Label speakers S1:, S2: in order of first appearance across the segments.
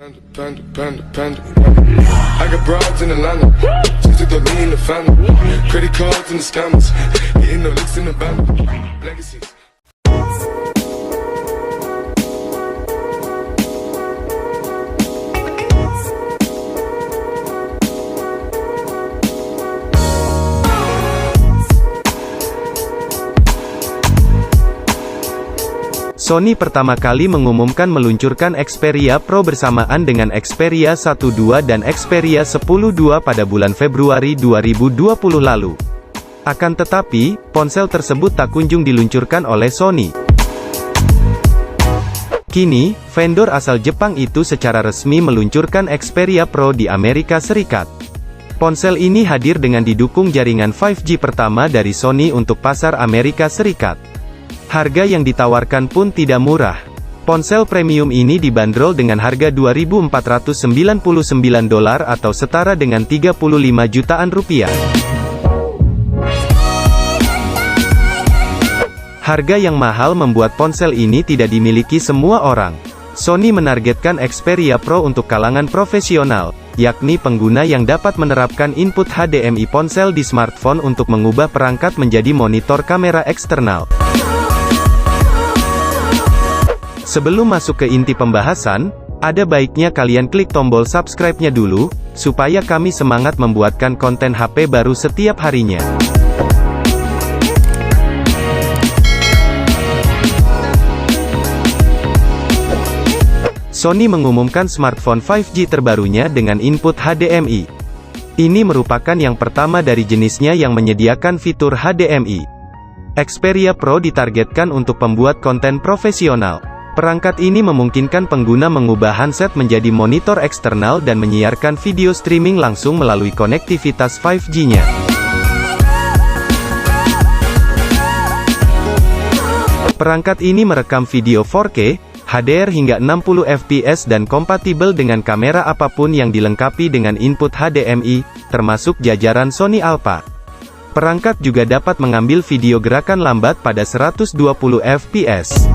S1: I got broads in Atlanta, just to throw me in the family. Credit cards and the scammers, hitting the licks in the band. Legacies.
S2: Sony pertama kali mengumumkan meluncurkan Xperia Pro bersamaan dengan Xperia 1 II dan Xperia 10 II pada bulan Februari 2020 lalu. Akan tetapi, ponsel tersebut tak kunjung diluncurkan oleh Sony. Kini, vendor asal Jepang itu secara resmi meluncurkan Xperia Pro di Amerika Serikat. Ponsel ini hadir dengan didukung jaringan 5G pertama dari Sony untuk pasar Amerika Serikat. Harga yang ditawarkan pun tidak murah. Ponsel premium ini dibanderol dengan harga $2.499 atau setara dengan 35 jutaan rupiah. Harga yang mahal membuat ponsel ini tidak dimiliki semua orang. Sony menargetkan Xperia Pro untuk kalangan profesional, yakni pengguna yang dapat menerapkan input HDMI ponsel di smartphone untuk mengubah perangkat menjadi monitor kamera eksternal. Sebelum masuk ke inti pembahasan, ada baiknya kalian klik tombol subscribe-nya dulu, supaya kami semangat membuatkan konten HP baru setiap harinya. Sony mengumumkan smartphone 5G terbarunya dengan input HDMI. Ini merupakan yang pertama dari jenisnya yang menyediakan fitur HDMI. Xperia Pro ditargetkan untuk pembuat konten profesional. Perangkat ini memungkinkan pengguna mengubah handset menjadi monitor eksternal dan menyiarkan video streaming langsung melalui konektivitas 5G-nya. Perangkat ini merekam video 4K, HDR hingga 60 fps dan kompatibel dengan kamera apapun yang dilengkapi dengan input HDMI, termasuk jajaran Sony Alpha. Perangkat juga dapat mengambil video gerakan lambat pada 120 fps.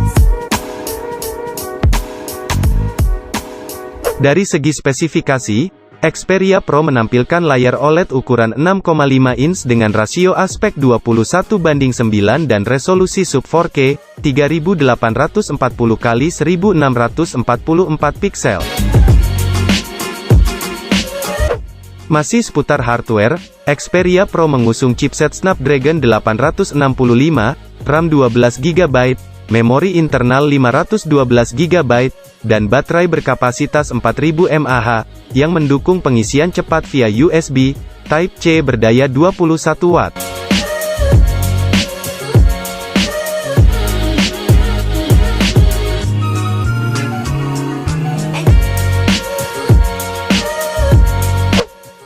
S2: Dari segi spesifikasi, Xperia Pro menampilkan layar OLED ukuran 6,5 inch dengan rasio aspek 21:9 dan resolusi sub 4K, 3840x1644 piksel. Masih seputar hardware, Xperia Pro mengusung chipset Snapdragon 865, RAM 12GB, memori internal 512 GB, dan baterai berkapasitas 4000 mAh, yang mendukung pengisian cepat via USB Type-C berdaya 21 Watt.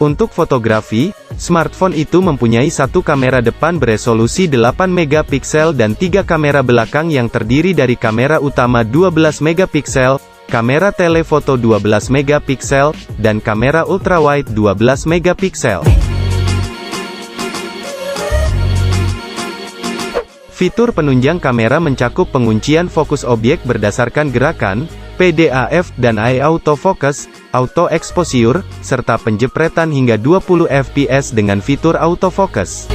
S2: Untuk fotografi, smartphone itu mempunyai satu kamera depan beresolusi 8 megapiksel dan 3 kamera belakang yang terdiri dari kamera utama 12 megapiksel, kamera telefoto 12 megapiksel, dan kamera ultrawide 12 megapiksel. Fitur penunjang kamera mencakup penguncian fokus objek berdasarkan gerakan, PDAF dan Eye Autofocus, Auto Exposure, serta penjepretan hingga 20 fps dengan fitur autofocus.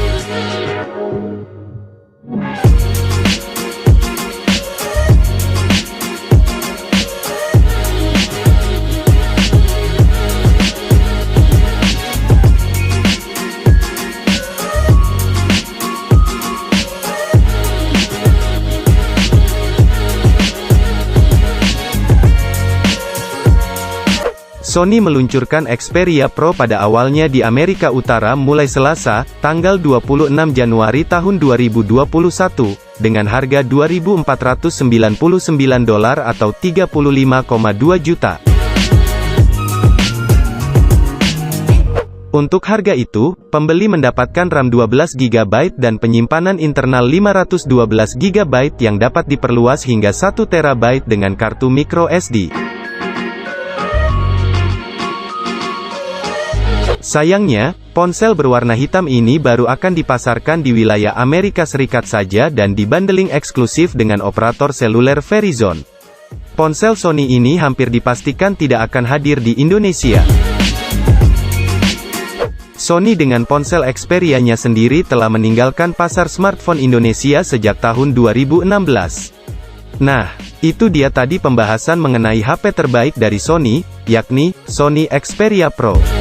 S2: Sony meluncurkan Xperia Pro pada awalnya di Amerika Utara mulai Selasa, tanggal 26 Januari tahun 2021, dengan harga $2.499 atau 35,2 juta. Untuk harga itu, pembeli mendapatkan RAM 12 GB dan penyimpanan internal 512 GB yang dapat diperluas hingga 1 TB dengan kartu micro SD. Sayangnya, ponsel berwarna hitam ini baru akan dipasarkan di wilayah Amerika Serikat saja dan dibandeling eksklusif dengan operator seluler Verizon. Ponsel Sony ini hampir dipastikan tidak akan hadir di Indonesia. Sony dengan ponsel Xperia-nya sendiri telah meninggalkan pasar smartphone Indonesia sejak tahun 2016. Nah, itu dia tadi pembahasan mengenai HP terbaik dari Sony, yakni Sony Xperia Pro.